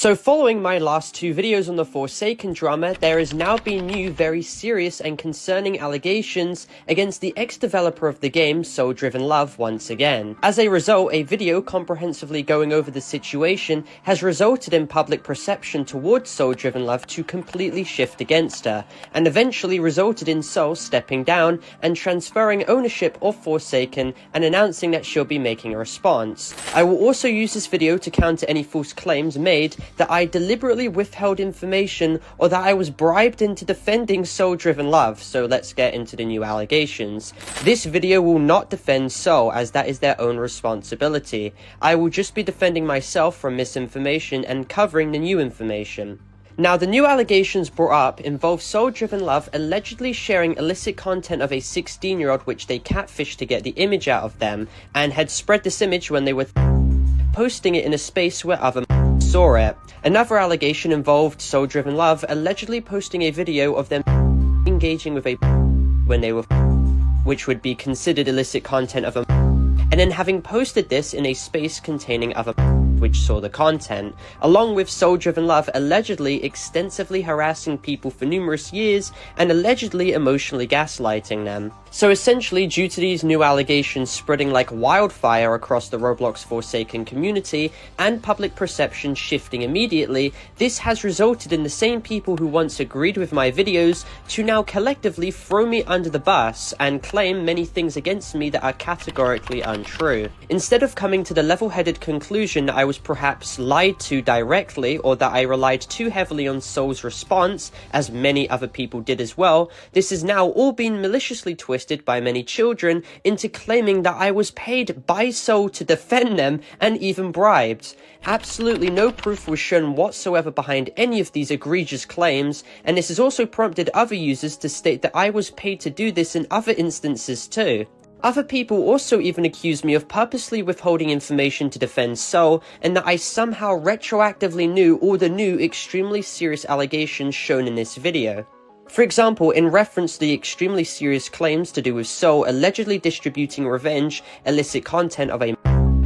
So following my last two videos on the Forsaken drama, there has now been new very serious and concerning allegations against the ex-developer of the game, SoulDrivenLove, once again. As a result, a video comprehensively going over the situation has resulted in public perception towards SoulDrivenLove to completely shift against her, and eventually resulted in Soul stepping down and transferring ownership of Forsaken and announcing that she'll be making a response. I will also use this video to counter any false claims made that I deliberately withheld information or that I was bribed into defending SoulDrivenLove, so let's get into the new allegations. This video will not defend Soul, as that is their own responsibility. I will just be defending myself from misinformation and covering the new information. Now, the new allegations brought up involve SoulDrivenLove allegedly sharing illicit content of a 16-year-old which they catfished to get the image out of them, and had spread this image when they were posting it in a space where other saw it. Another allegation involved SoulDrivenLove allegedly posting a video of them engaging with a when they were which would be considered illicit content of a and then having posted this in a space containing other which saw the content, along with SoulDrivenLove allegedly extensively harassing people for numerous years and allegedly emotionally gaslighting them. So essentially, due to these new allegations spreading like wildfire across the Roblox Forsaken community and public perception shifting immediately, this has resulted in the same people who once agreed with my videos to now collectively throw me under the bus and claim many things against me that are categorically untrue. Instead of coming to the level-headed conclusion that I was perhaps lied to directly, or that I relied too heavily on Soul's response, as many other people did as well, this has now all been maliciously twisted by many children into claiming that I was paid by Soul to defend them and even bribed. Absolutely no proof was shown whatsoever behind any of these egregious claims, and this has also prompted other users to state that I was paid to do this in other instances too. Other people also even accused me of purposely withholding information to defend Soul, and that I somehow retroactively knew all the new extremely serious allegations shown in this video. For example, in reference to the extremely serious claims to do with Soul allegedly distributing revenge, illicit content of a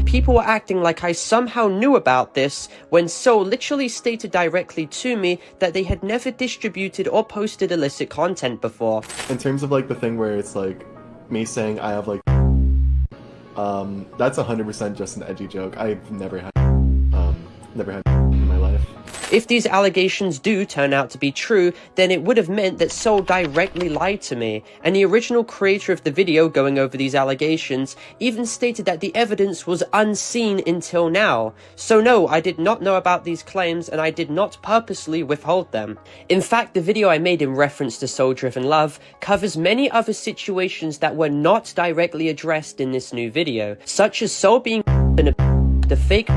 people were acting like I somehow knew about this, when Soul literally stated directly to me that they had never distributed or posted illicit content before. In terms of like the thing where it's like me saying I have like that's 100% just an edgy joke. I've never had in my life. If these allegations do turn out to be true, then it would have meant that Soul directly lied to me, and the original creator of the video going over these allegations even stated that the evidence was unseen until now. So no, I did not know about these claims, and I did not purposely withhold them. In fact, the video I made in reference to SoulDrivenLove covers many other situations that were not directly addressed in this new video, such as Soul being the fake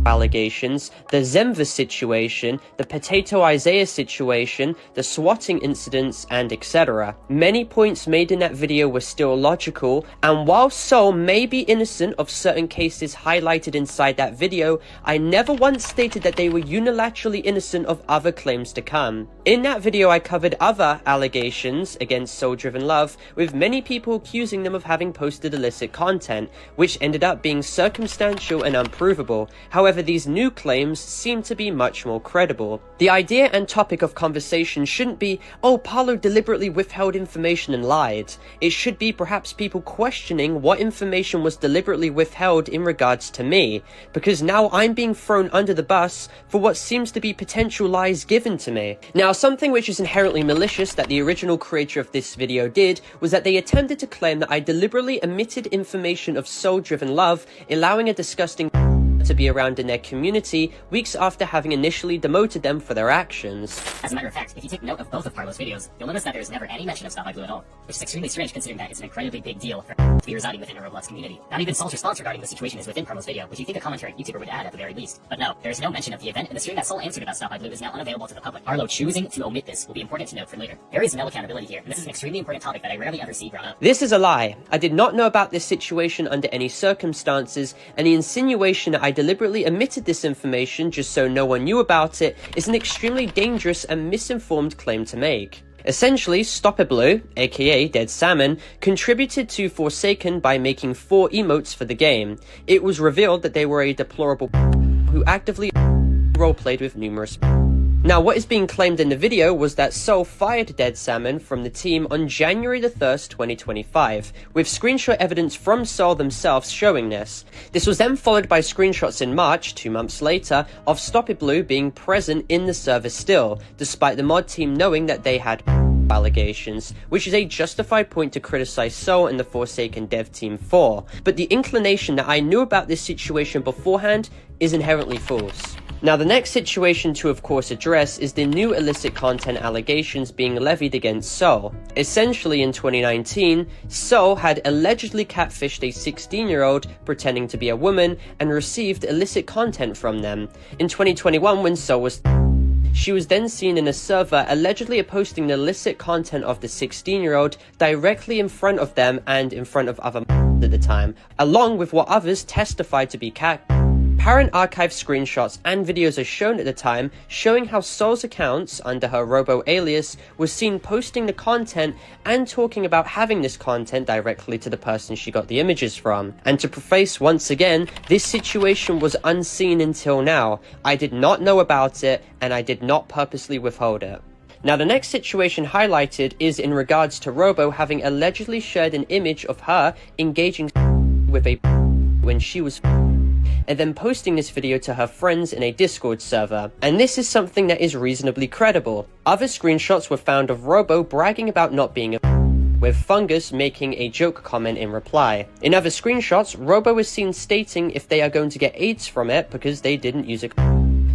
allegations, the Zenva situation, the Potato Isaiah situation, the swatting incidents, and etc. Many points made in that video were still logical, and while Soul may be innocent of certain cases highlighted inside that video, I never once stated that they were unilaterally innocent of other claims to come. In that video, I covered other allegations against SoulDrivenLove, with many people accusing them of having posted illicit content, which ended up being circumstantial and unprovable. However, these new claims seem to be much more credible. The idea and topic of conversation shouldn't be, oh, Parlo deliberately withheld information and lied. It should be perhaps people questioning what information was deliberately withheld in regards to me, because now I'm being thrown under the bus for what seems to be potential lies given to me. Now, something which is inherently malicious that the original creator of this video did was that they attempted to claim that I deliberately omitted information of SoulDrivenLove, allowing a disgusting to be around in their community weeks after having initially demoted them for their actions. As a matter of fact, if you take note of both of Parlo's videos, you'll notice that there is never any mention of Stop by Blue at all, which is extremely strange considering that it's an incredibly big deal for to be residing within a Roblox community. Not even Soul's response regarding the situation is within Parlo's video, which you think a commentary YouTuber would add at the very least. But no, there is no mention of the event, and the stream that Soul answered about Stop by Blue is now unavailable to the public. Parlo choosing to omit this will be important to note for later. There is no accountability here, and this is an extremely important topic that I rarely ever see brought up. This is a lie. I did not know about this situation under any circumstances, and the insinuation that I deliberately omitted this information just so no one knew about it is an extremely dangerous and misinformed claim to make. Essentially, Stopperblue, aka Dead Salmon, contributed to Forsaken by making 4 emotes for the game. It was revealed that they were a deplorable who actively roleplayed with numerous. Now, what is being claimed in the video was that Soul fired Dead Salmon from the team on January the 1st, 2025, with screenshot evidence from Soul themselves showing this. This was then followed by screenshots in March, 2 months later, of StopItBlue being present in the server still, despite the mod team knowing that they had allegations, which is a justified point to criticize Soul and the Forsaken dev team for. But the inclination that I knew about this situation beforehand is inherently false. Now, the next situation to of course address is the new illicit content allegations being levied against Soul. Essentially, in 2019, Soul had allegedly catfished a 16-year-old pretending to be a woman and received illicit content from them. In 2021, when Soul was she was then seen in a server allegedly posting the illicit content of the 16-year-old directly in front of them and in front of other at the time, along with what others testified to be cat. Parent archive screenshots and videos are shown at the time showing how Soul's accounts under her Robo alias was seen posting the content and talking about having this content directly to the person she got the images from. And to preface once again, this situation was unseen until now. I did not know about it and I did not purposely withhold it. Now, the next situation highlighted is in regards to Robo having allegedly shared an image of her engaging with a when she was and then posting this video to her friends in a Discord server. And this is something that is reasonably credible. Other screenshots were found of Robo bragging about not being a with Fungus making a joke comment in reply. In other screenshots, Robo is seen stating if they are going to get AIDS from it because they didn't use it.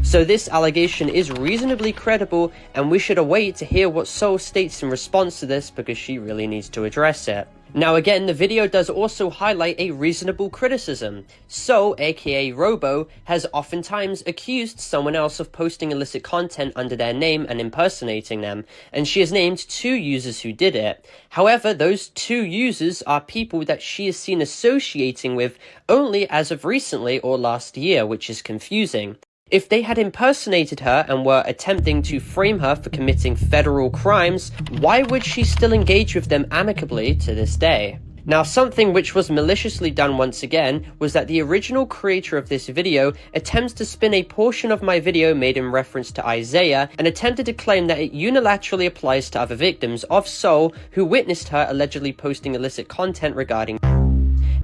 So this allegation is reasonably credible, and we should await to hear what Soul states in response to this because she really needs to address it. Now again, the video does also highlight a reasonable criticism. Soul, aka Robo, has oftentimes accused someone else of posting illicit content under their name and impersonating them, and she has named 2 users who did it. However, those 2 users are people that she is seen associating with only as of recently or last year, which is confusing. If they had impersonated her and were attempting to frame her for committing federal crimes, why would she still engage with them amicably to this day? Now, something which was maliciously done once again was that the original creator of this video attempts to spin a portion of my video made in reference to Isaiah and attempted to claim that it unilaterally applies to other victims of Soul who witnessed her allegedly posting illicit content regarding,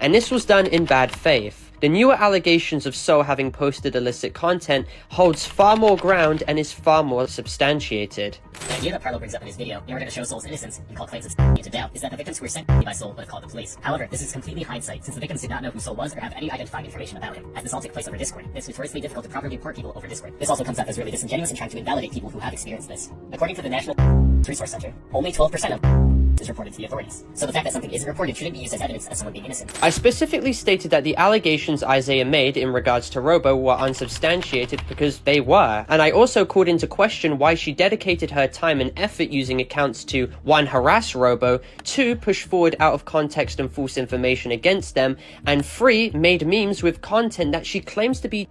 and this was done in bad faith. The newer allegations of Soul having posted illicit content holds far more ground and is far more substantiated. The idea that Parlo brings up in his video, in order to show Soul's innocence and call claims into doubt, is that the victims who were sent by Soul would have called the police. However, this is completely hindsight, since the victims did not know who Soul was or have any identifying information about him, as this all took place over Discord. It's notoriously difficult to properly report people over Discord. This also comes off as really disingenuous and trying to invalidate people who have experienced this. According to the National Resource Center, only 12% of is reported to the authorities. So the fact that something isn't reported shouldn't be used as evidence of someone being innocent. I specifically stated that the allegations Isaiah made in regards to Robo were unsubstantiated because they were, and I also called into question why she dedicated her time and effort using accounts to 1. Harass Robo, 2. Push forward out of context and false information against them, and 3. Made memes with content that she claims to be,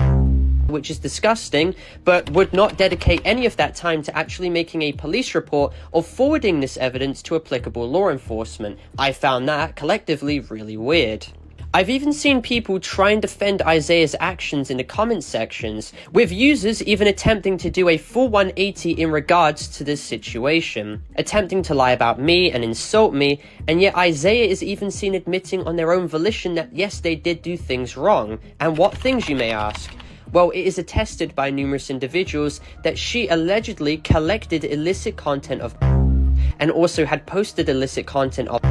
which is disgusting, but would not dedicate any of that time to actually making a police report or forwarding this evidence to applicable law enforcement. I found that collectively really weird. I've even seen people try and defend Isaiah's actions in the comment sections, with users even attempting to do a full 180 in regards to this situation, attempting to lie about me and insult me, and yet Isaiah is even seen admitting on their own volition that yes, they did do things wrong. And what things, you may ask? Well, it is attested by numerous individuals that she allegedly collected illicit content of and also had posted illicit content of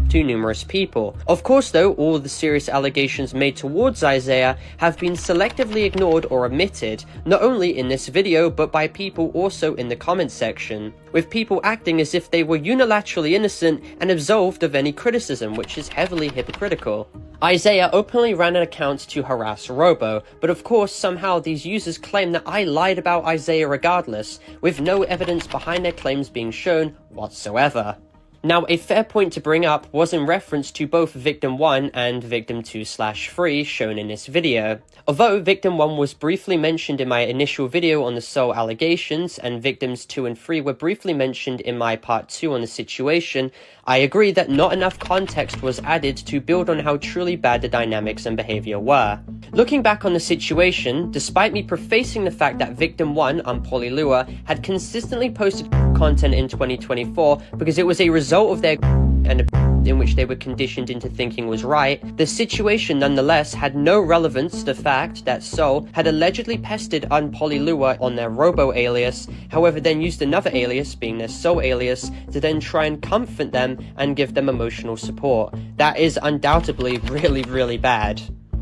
to numerous people. Of course though, all of the serious allegations made towards Isaiah have been selectively ignored or omitted, not only in this video but by people also in the comment section, with people acting as if they were unilaterally innocent and absolved of any criticism, which is heavily hypocritical. Isaiah openly ran an account to harass Robo, but of course somehow these users claim that I lied about Isaiah regardless, with no evidence behind their claims being shown whatsoever. Now, a fair point to bring up was in reference to both Victim 1 and Victim 2/3 shown in this video. Although Victim 1 was briefly mentioned in my initial video on the Soul allegations, and Victims 2 and 3 were briefly mentioned in my part 2 on the situation, I agree that not enough context was added to build on how truly bad the dynamics and behavior were. Looking back on the situation, despite me prefacing the fact that victim 1, Polylua, had consistently posted content in 2024 because it was a result of their and in which they were conditioned into thinking was right, the situation nonetheless had no relevance to the fact that Soul had allegedly pestered Polylua on their Robo alias, however then used another alias, being their Soul alias, to then try and comfort them and give them emotional support. That is undoubtedly really bad.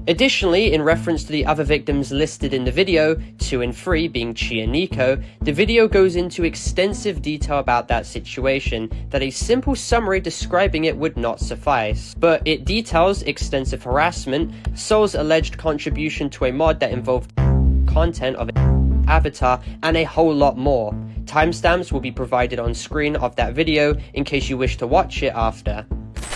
Additionally, in reference to the other victims listed in the video, 2 and 3 being Chi and Nico, the video goes into extensive detail about that situation that a simple summary describing it would not suffice. But it details extensive harassment, Soul's alleged contribution to a mod that involved content of an avatar, and a whole lot more. Timestamps will be provided on screen of that video in case you wish to watch it after.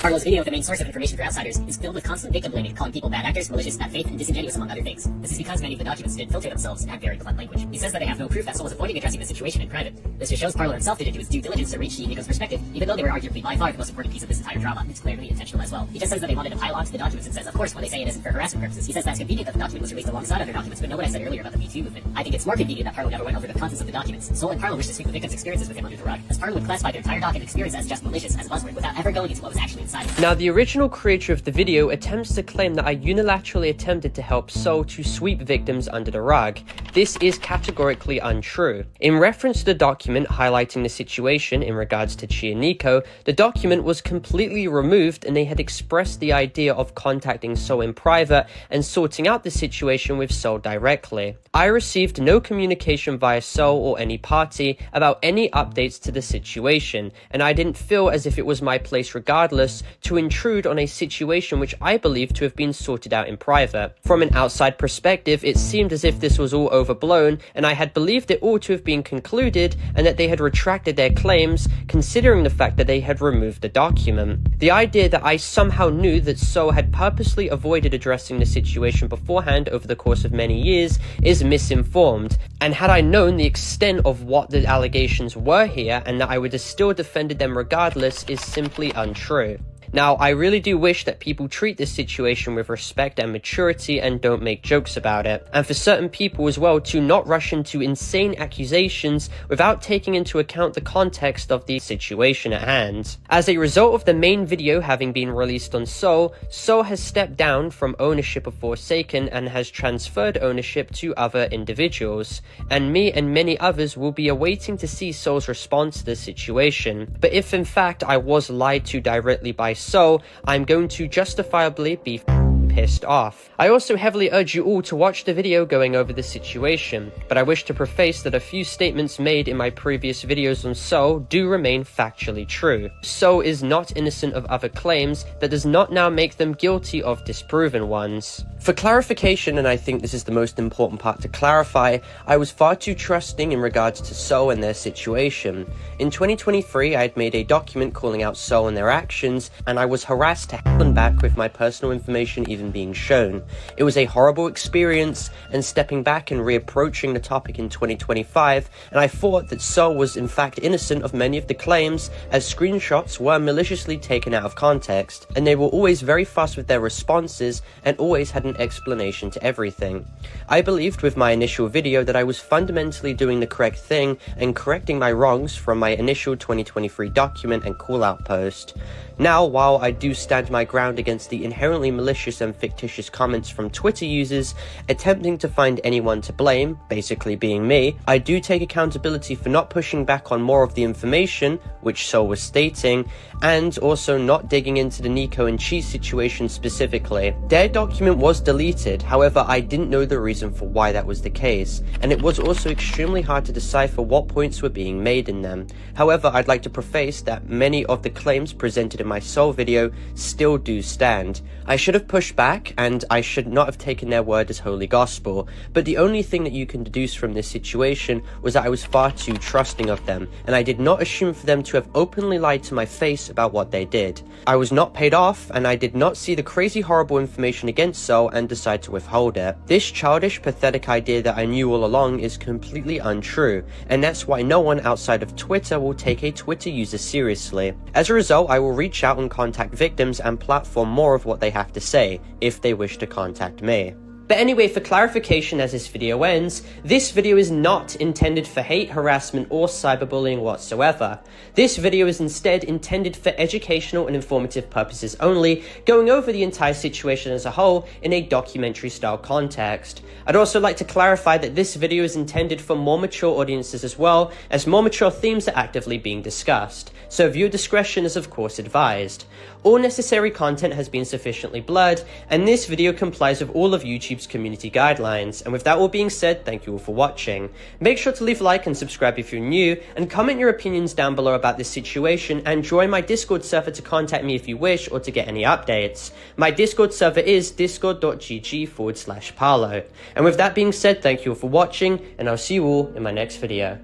Parlo's video, the main source of information for outsiders, is filled with constant victim blaming, calling people bad actors, malicious, bad faith, and disingenuous, among other things. This is because many of the documents didn't filter themselves and had very blunt language. He says that they have no proof that Soul was avoiding addressing the situation in private. This just shows Parlo himself didn't do his due diligence to reach Nico's perspective, even though they were arguably by far the most important piece of this entire drama. It's clearly intentional as well. He just says that they wanted to pile onto the documents and says, of course, when they say it isn't for harassment purposes. He says that's convenient that the document was released alongside other documents, but know what I said earlier about the Me Too movement. I think it's more convenient that Parlo never went over the contents of the documents. Soul and Parlo wish to sweep the victims' experiences with him under the rug, as Parlo would classify their entire document experience as just malicious as a buzzword without ever going into what was actually inside it. Now, the original creator of the video attempts to claim that I unilaterally attempted to help Soul to sweep victims under the rug. This is categorically untrue. In reference to the document highlighting the situation in regards to Chi and Nico, the document was completely removed and they had expressed the idea of contacting Soul in private and sorting out the situation with Soul directly. I received no communication via Soul or any party about any updates to the situation, and I didn't feel as if it was my place regardless to intrude on a situation which I believe to have been sorted out in private. From an outside perspective, it seemed as if this was all overblown, and I had believed it all to have been concluded and that they had retracted their claims, considering the fact that they had removed the document. The idea that I somehow knew that Soul had purposely avoided addressing the situation beforehand over the course of many years is misinformed, and had I known the extent of what the allegations were here and that I would have still defended them regardless is simply untrue. Now, I really do wish that people treat this situation with respect and maturity and don't make jokes about it. And for certain people as well to not rush into insane accusations without taking into account the context of the situation at hand. As a result of the main video having been released on Soul, Soul has stepped down from ownership of Forsaken and has transferred ownership to other individuals. And me and many others will be awaiting to see Soul's response to the situation. But if in fact I was lied to directly by Soul, I'm going to justifiably be pissed off. I also heavily urge you all to watch the video going over the situation, but I wish to preface that a few statements made in my previous videos on Soul do remain factually true. Soul is not innocent of other claims, that does not now make them guilty of disproven ones. For clarification, and I think this is the most important part to clarify, I was far too trusting in regards to Soul and their situation. In 2023, I had made a document calling out Soul and their actions, and I was harassed to hell and back with my personal information even being shown. It was a horrible experience, and stepping back and reapproaching the topic in 2025, and I thought that Soul was in fact innocent of many of the claims, as screenshots were maliciously taken out of context, and they were always very fast with their responses and always had an explanation to everything. I believed with my initial video that I was fundamentally doing the correct thing and correcting my wrongs from my initial 2023 document and call-out post. Now, while I do stand my ground against the inherently malicious and fictitious comments from Twitter users attempting to find anyone to blame, basically being me, I do take accountability for not pushing back on more of the information, which Soul was stating, and also not digging into the Nico and Chi situation specifically. Their document was deleted, however I didn't know the reason for why that was the case, and it was also extremely hard to decipher what points were being made in them. However, I'd like to preface that many of the claims presented in my Soul video still do stand. I should have pushed back, and I should not have taken their word as holy gospel, but the only thing that you can deduce from this situation was that I was far too trusting of them, and I did not assume for them to have openly lied to my face about what they did. I was not paid off, and I did not see the crazy horrible information against Soul and decide to withhold it. This childish, pathetic idea that I knew all along is completely untrue, and that's why no one outside of Twitter will take a Twitter user seriously. As a result, I will reach out and contact victims and platform more of what they have to say, if they wish to contact me. But anyway, for clarification as this video ends, this video is not intended for hate, harassment, or cyberbullying whatsoever. This video is instead intended for educational and informative purposes only, going over the entire situation as a whole in a documentary style context. I'd also like to clarify that this video is intended for more mature audiences as well, as more mature themes are actively being discussed, so viewer discretion is of course advised. All necessary content has been sufficiently blurred, and this video complies with all of YouTube's community guidelines. And with that all being said, thank you all for watching. Make sure to leave a like and subscribe if you're new, and comment your opinions down below about this situation, and join my Discord server to contact me if you wish or to get any updates. My Discord server is discord.gg/Parlo. And with that being said, thank you all for watching, and I'll see you all in my next video.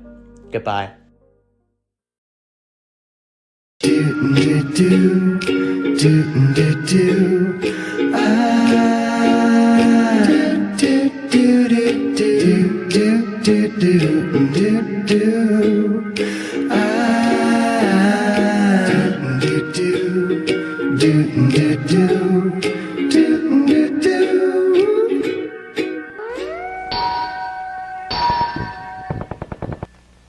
Goodbye. Do